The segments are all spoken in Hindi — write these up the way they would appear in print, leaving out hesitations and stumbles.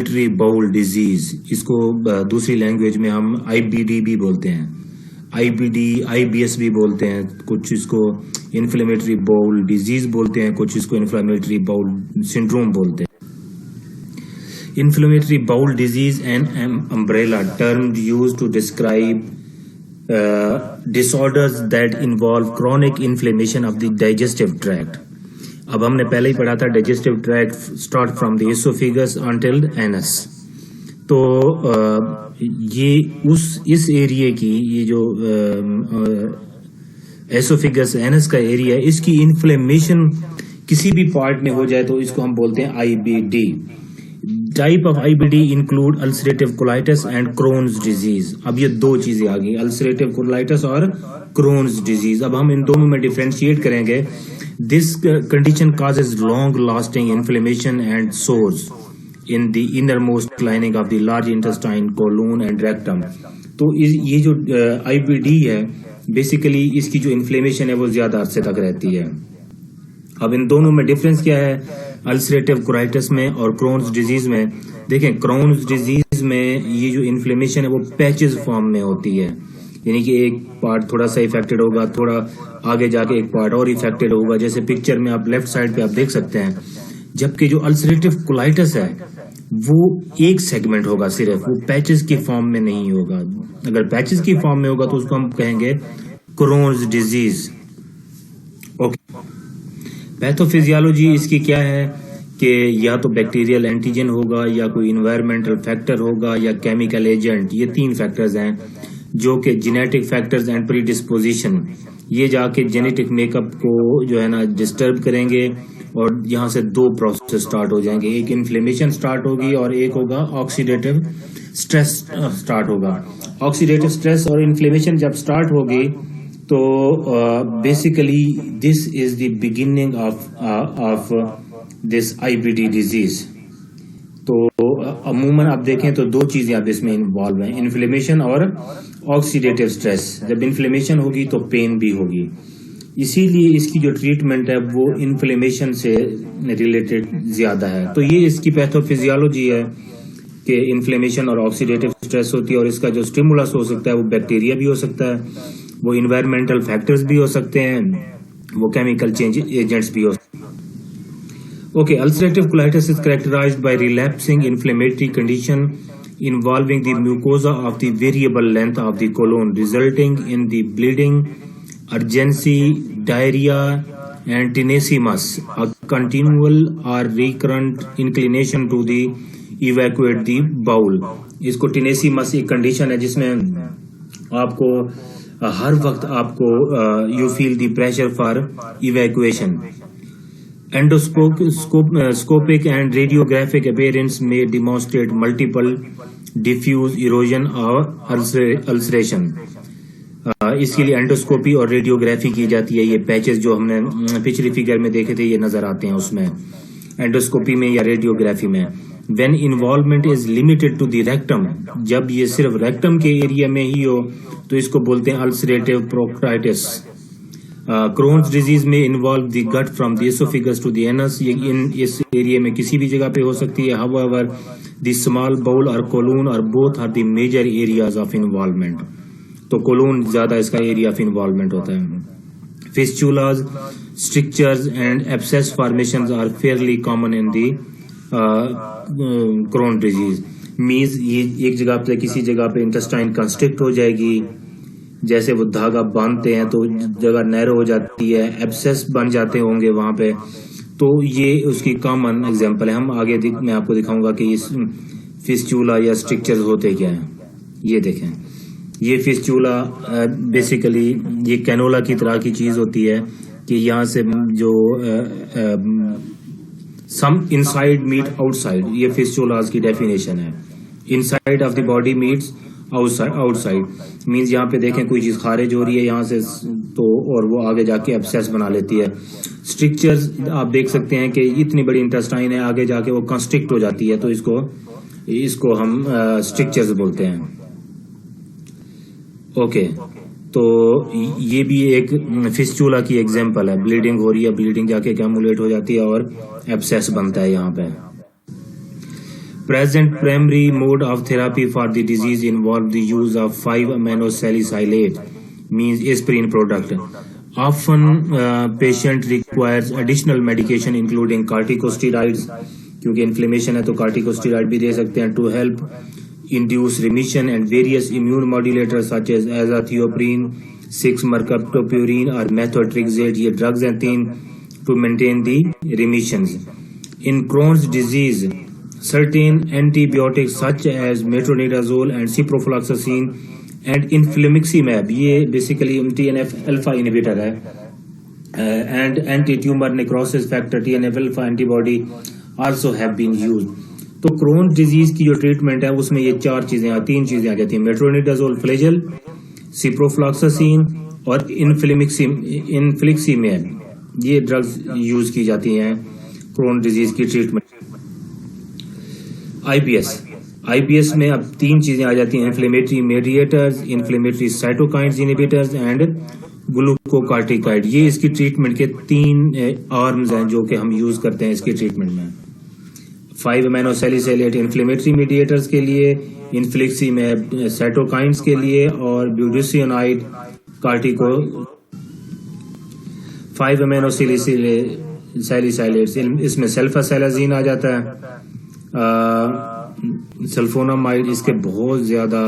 इन्फ्लेमेटरी बाउल डिजीज, इसको दूसरी लैंग्वेज में हम आईबीडी भी बोलते हैं, आईबीडी आईबीएस भी बोलते हैं, कुछ इसको इन्फ्लेमेटरी बाउल डिजीज बोलते हैं, कुछ इसको इन्फ्लेमेटरी बाउल सिंड्रोम बोलते हैं। Inflammatory bowel disease an umbrella term used to describe disorders that involve chronic inflammation of the digestive tract। अब हमने पहले ही पढ़ा था digestive tract start from the esophagus until anus। तो ये इस एरिया की, ये जो एसोफिगस एनस का एरिया है, इसकी इन्फ्लेमेशन किसी भी पार्ट में हो जाए तो इसको हम बोलते हैं IBD. Type of IBD include ulcerative colitis and Crohn's disease. अब ये दो चीजें आ गई, अल्सरेटिव कोलाइटिस और क्रोन्स डिजीज। अब हम इन दोनों में डिफरेंशिएट करेंगे। This condition causes long lasting inflammation and source in the innermost lining of the large intestine, Kowloon and rectum. तो ये जो आईबीडी है, बेसिकली इसकी जो इन्फ्लेमेशन है वो ज्यादा अरसे तक रहती है। अब इन दोनों में डिफरेंस क्या है अल्सरेटिव कोलाइटिस में और क्रोन्स डिजीज में? देखें, क्रोन्स डिजीज में ये जो इन्फ्लेमेशन है वो पैचेस फॉर्म में होती है, यानी कि एक पार्ट थोड़ा सा इफेक्टेड होगा, थोड़ा आगे जाके एक पार्ट और इफेक्टेड होगा, जैसे पिक्चर में आप लेफ्ट साइड पे आप देख सकते हैं। जबकि जो अल्सरेटिव कोलाइटिस है वो एक सेगमेंट होगा सिर्फ, वो पैचेस की फॉर्म में नहीं होगा। अगर पैचेस की फॉर्म में होगा तो उसको हम कहेंगे क्रोन्स डिजीज। पैथोफिजियोलॉजी इसकी क्या है कि या तो बैक्टीरियल एंटीजन होगा, या कोई इन्वायरमेंटल फैक्टर होगा, या केमिकल एजेंट। ये तीन फैक्टर्स हैं जो कि जेनेटिक फैक्टर्स एंड प्रीडिस्पोजिशन, ये जाके जेनेटिक मेकअप को जो है ना डिस्टर्ब करेंगे, और यहाँ से दो प्रोसेस स्टार्ट हो जाएंगे। एक इन्फ्लेमेशन स्टार्ट होगी और एक होगा ऑक्सीडेटिव स्ट्रेस स्टार्ट होगा। ऑक्सीडेटिव स्ट्रेस और इन्फ्लेमेशन जब स्टार्ट होगी तो basically this is the beginning of this IBD disease. तो अमूमन आप देखें तो दो चीजें आप इसमें इन्वॉल्व हैं, इन्फ्लेमेशन और ऑक्सीडेटिव स्ट्रेस। जब इन्फ्लेमेशन होगी तो पेन भी होगी, इसीलिए इसकी जो ट्रीटमेंट है वो इन्फ्लेमेशन से रिलेटेड ज्यादा है। तो ये इसकी पैथोफिजियोलॉजी है कि इन्फ्लेमेशन और ऑक्सीडेटिव स्ट्रेस होती है, और इसका जो स्टिमुलस हो सकता है वो बैक्टीरिया भी हो सकता है, वो इन्वायरमेंटल फैक्टर्स भी हो सकते हैं, वो केमिकल चेंज एजेंट्स भी हो सकते हैं। Okay, ulcerative colitis is characterised by relapsing inflammatory condition involving the mucosa of the variable length of the colon, resulting in the bleeding, urgency, diarrhea, and tenesmus, a continual or recurrent inclination to the evacuate the bowel। इसको टेनेसिमस एक कंडीशन है जिसमें आपको हर वक्त आपको you feel the pressure for evacuation. Endoscopic and radiographic appearance में डिमॉन्स्ट्रेट मल्टीपल डिफ्यूज इरोजन और अल्सरेशन। इसके लिए एंडोस्कोपी और रेडियोग्राफी की जाती है। ये पैचेस जो हमने पिछली फिगर में देखे थे ये नजर आते हैं उसमें, एंडोस्कोपी में या रेडियोग्राफी में। When involvement is limited to the rectum, जब ये सिर्फ रेक्टम के एरिया में ही हो तो इसको बोलते हैं अल्सरेटिव प्रोक्टाइटिस। क्रोन्स डिजीज में involve the gut from the oesophagus to the anus, ये इस एरिया में किसी भी जगह पे हो सकती है। हाउएवर द स्मॉल बाउल और कोलून और both are the major areas of involvement. तो कोलून ज्यादा इसका एरिया ऑफ इन्वॉल्वमेंट होता है। Fistulas, strictures and abscess formations are fairly common in the Crohn disease. Means ये एक जगह पे किसी जगह पे इंटेस्टाइन कंस्ट्रिक्ट हो जाएगी, जैसे वो धागा बांधते हैं तो जगह नैरो हो जाती है, एब्सेस बन जाते होंगे वहां पे। तो ये उसकी कॉमन एग्जांपल है। हम आगे मैं आपको दिखाऊंगा कि इस फिस्चुला या स्ट्रिक्चर्स होते क्या हैं। ये देखें, ये फिस्चुला बेसिकली ये कैनोला की तरह की चीज होती है कि यहाँ से जो सम इनसाइड मीट आउटसाइड, ये फिस्चुलाज की डेफिनेशन है। Inside of the body meets outside means यहाँ पे देखें कोई चीज खारिज हो रही है यहाँ से तो, और वो आगे जाके एब्सेस बना लेती है। स्ट्रिक्चर्स आप देख सकते हैं कि इतनी बड़ी इंटेस्टाइन है, आगे जाके वो कंस्ट्रिक्ट हो जाती है, तो इसको हम स्ट्रिक्चर्स बोलते हैं। ओके, तो ये भी एक फिस्चुला की एग्जांपल है। ब्लीडिंग हो रही है, ब्लीडिंग जाके कैमुलेट हो जाती है और एब्सेस बनता है यहाँ पे। Present primary mode of therapy for the disease involve the use of 5-aminosalicylate, means aspirin product. Often patient requires additional medication including corticosteroids, क्योंकि inflammation है तो corticosteroid भी दे सकते हैं, to help induce remission, and various immune modulators such as azathioprine, 6-mercaptopurine or methotrexate, ये drugs हैं 3 to maintain the remissions. In Crohn's disease, certain antibiotics such as metronidazole and ciprofloxacin and infliximab, ये basically TNF alpha inhibitor है, and anti-tumor necrosis factor TNF alpha antibody also have been used. तो Crohn's disease की जो ट्रीटमेंट है उसमें ये 3 चीजें आ जाती हैं, metronidazole फ्लेजल, ciprofloxacin और infliximab, ये ड्रग्स यूज की जाती हैं Crohn's डिजीज की ट्रीटमेंट. आईबीएस में अब 3 चीजें आ जाती हैं, inflammatory mediators, inflammatory cytokines inhibitors and glucocorticoid. ये इसकी ट्रीटमेंट के 3 आर्म्स हैं जो कि हम यूज करते हैं इसकी ट्रीटमेंट में. 5-aminosalicylate इन्फ्लेमेटरी मेडिएटर्स के लिए, इन्फ्लिक्सिमैब साइटोकाइन्स के लिए, और ब्यूटेशियनाइड कार्टिको 5-aminosalicylate इसमें सल्फासेलाजीन आ जाता है, सल्फोनामाइड, इसके बहुत ज्यादा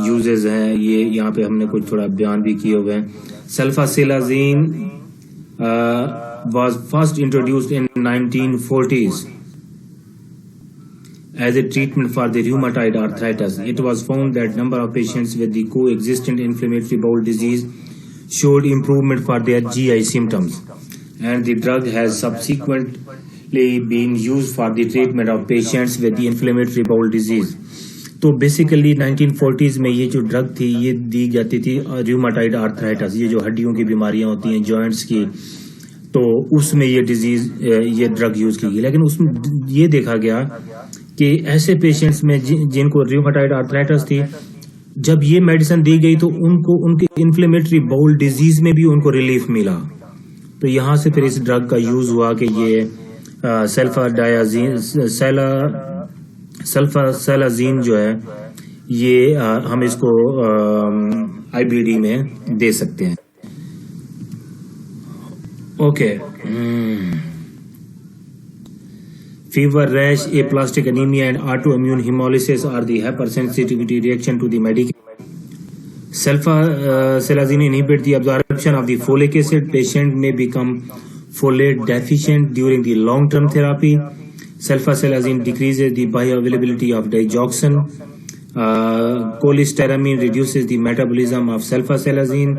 यूजेस हैं, ये यहाँ पे हमने कुछ थोड़ा बयान भी किए हुए हैं. सल्फासेलाजीन was first introduced in 1940s as a treatment for the rheumatoid arthritis. It was found that number of patients with the coexistent inflammatory bowel disease showed improvement for their GI symptoms, and the drug has subsequently been used for the treatment of patients with the inflammatory bowel disease. तो बेसिकली 1940s में ये जो ड्रग थी ये दी जाती थी रूमेटॉइड आर्थराइटिस, ये जो हड्डियों की बीमारियां होती हैं जॉइंट्स की, तो उसमें ये डिजीज ये ड्रग यूज की गई. लेकिन उसमें ये देखा गया कि ऐसे पेशेंट्स में जिनको रूमेटॉइड आर्थराइटिस थी, जब ये मेडिसिन दी गई तो उनको उनके इन्फ्लेमेटरी बाउल डिजीज में भी उनको रिलीफ मिला. तो यहाँ से फिर इस ड्रग का यूज हुआ कि ये सल्फासेलाजीन जो है ये हम इसको आईबीडी में दे सकते हैं. Okay. Fever, rash, aplastic anemia and autoimmune hemolysis are the hypersensitivity reaction to the medication. Sulfasalazine inhibit the absorption of the folic acid. Patient may become folate deficient during the long-term therapy. Sulfasalazine decreases the bioavailability of digoxin. Cholestyramine reduces the metabolism of sulfasalazine.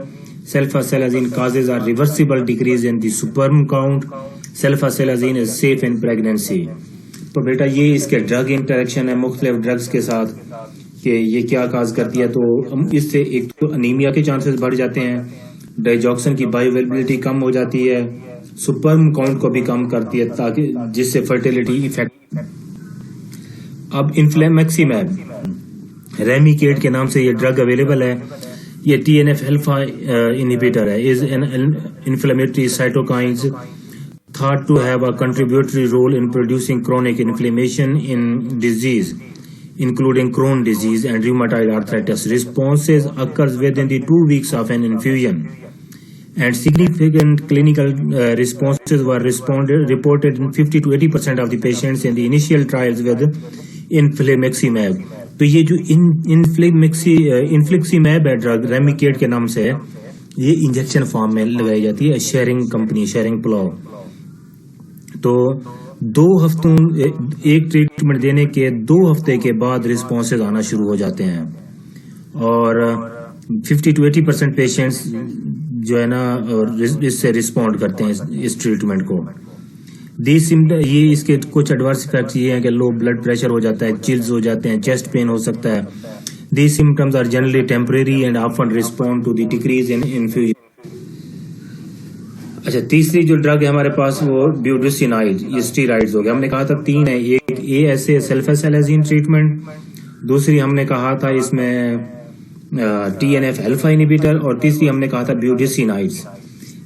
Sulfasalazine causes a reversible decrease in the sperm count. Sulfasalazine is safe in pregnancy. तो बेटा ये इसके ड्रग इंटरेक्शन है मुख्तलिफ ड्रग्स के साथ कि ये क्या काज करती है. तो इससे एक तो अनीमिया के चांसेस बढ़ जाते हैं, डाइजॉक्सन की बायोअवेलेबिलिटी कम हो जाती है, स्पर्म काउंट को भी कम करती है ताकि जिससे फर्टिलिटी इफेक्ट. अब इन्फ्लेमेक्सिमैब रेमिकेट के नाम से ये ड्रग अवेलेबल है. ये TNF अल्फा इनहिबिटर है. Is an inflammatory cytokines thought to have a contributory role in producing chronic inflammation in disease, including Crohn's disease and rheumatoid arthritis. Responses occurs within the 2 weeks of an infusion, and significant clinical responses were reported in 50 to 80% of the patients in the initial trials with infliximab. तो ये जो infliximab है ड्रग रेमिकेट के नाम से, ये इंजेक्शन फॉर्म में लगाई जाती है. शेरिंग कंपनी, शेरिंग प्लो. तो 2 हफ्तों एक ट्रीटमेंट देने के 2 हफ्ते के बाद रिस्पॉन्सेज आना शुरू हो जाते हैं, और 50 to 80% पेशेंट्स जो है ना इससे रिस्पॉन्ड करते हैं इस ट्रीटमेंट को. ये इसके कुछ एडवर्स इफेक्ट्स ये हैं कि लो ब्लड प्रेशर हो जाता है, चिल्स हो जाते हैं, चेस्ट पेन हो सकता है. These symptoms are generally temporary and often respond to the decrease in infusion. अच्छा, तीसरी जो ड्रग है हमारे पास वो ब्यूटेशिनाइड, ये स्टीरॉइड्स हो गया. हमने कहा था 3 है, एक ASA सल्फासेलाजीन ट्रीटमेंट, दूसरी हमने कहा था इसमें TNF अल्फा इनहिबिटर, और तीसरी हमने कहा था budesonides.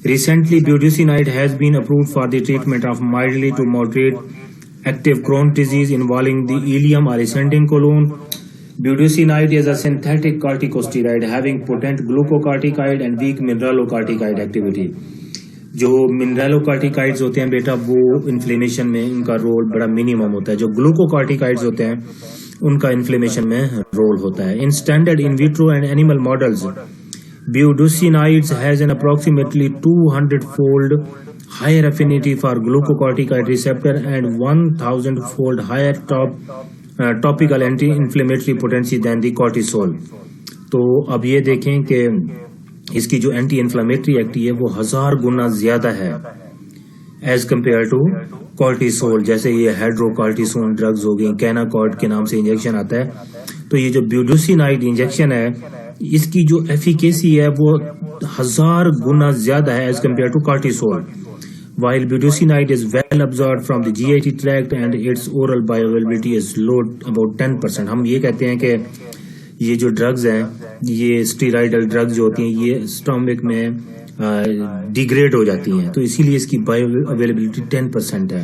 Recently budesonide has been approved for the treatment of mildly to moderate active Crohn's disease involving the ileum or ascending colon. Budesonide is a synthetic corticosteroid having potent glucocorticoid and weak mineralocorticoid activity. जो मिनरलोकॉर्टिकॉइड्स होते हैं बेटा वो इन्फ्लेमेशन में उनका रोल बड़ा मिनिमम होता है, जो ग्लूकोकॉर्टिकॉइड्स होते हैं उनका इन्फ्लेमेशन में रोल होता है. In standard in vitro and animal models budesonide has an approximately 200-fold higher affinity for glucocorticoid receptor and 1000-fold higher topical anti-inflammatory potency than the cortisol. तो अब ये देखें कि इसकी जो एंटी इन्फ्लामेटरी एक्टिविटी है वो 1000 गुना ज्यादा है एज कम्पेयर टू कॉर्टिसोल. जैसे ये हाइड्रोकॉर्टिसोन ड्रग्स हो गई, कैनाकॉर्ड के नाम से इंजेक्शन आता है. तो ये जो budesonide इंजेक्शन है इसकी जो एफिकेसी है वो 1000 गुना ज्यादा है as compare to cortisol. While budesonide is well absorbed from the GIT tract and its oral bioavailability is low about 10%. हम ये कहते हैं कि ये जो ड्रग्स हैं ये स्टेरॉइडल ड्रग्स जो होती हैं ये स्टोमक में डिग्रेड हो जाती हैं, तो इसीलिए इसकी बायो अवेलेबिलिटी 10% है.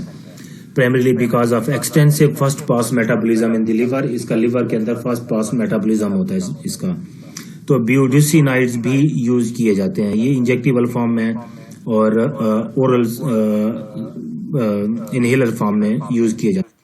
Primarily because of extensive first pass metabolism in the liver. इसका लिवर के अंदर फर्स्ट पास मेटाबॉलिज्म होता है इसका. तो budesonides भी यूज किए जाते हैं, ये इंजेक्टेबल फॉर्म में और ओरल इनहेलर फॉर्म में यूज किए जाते हैं.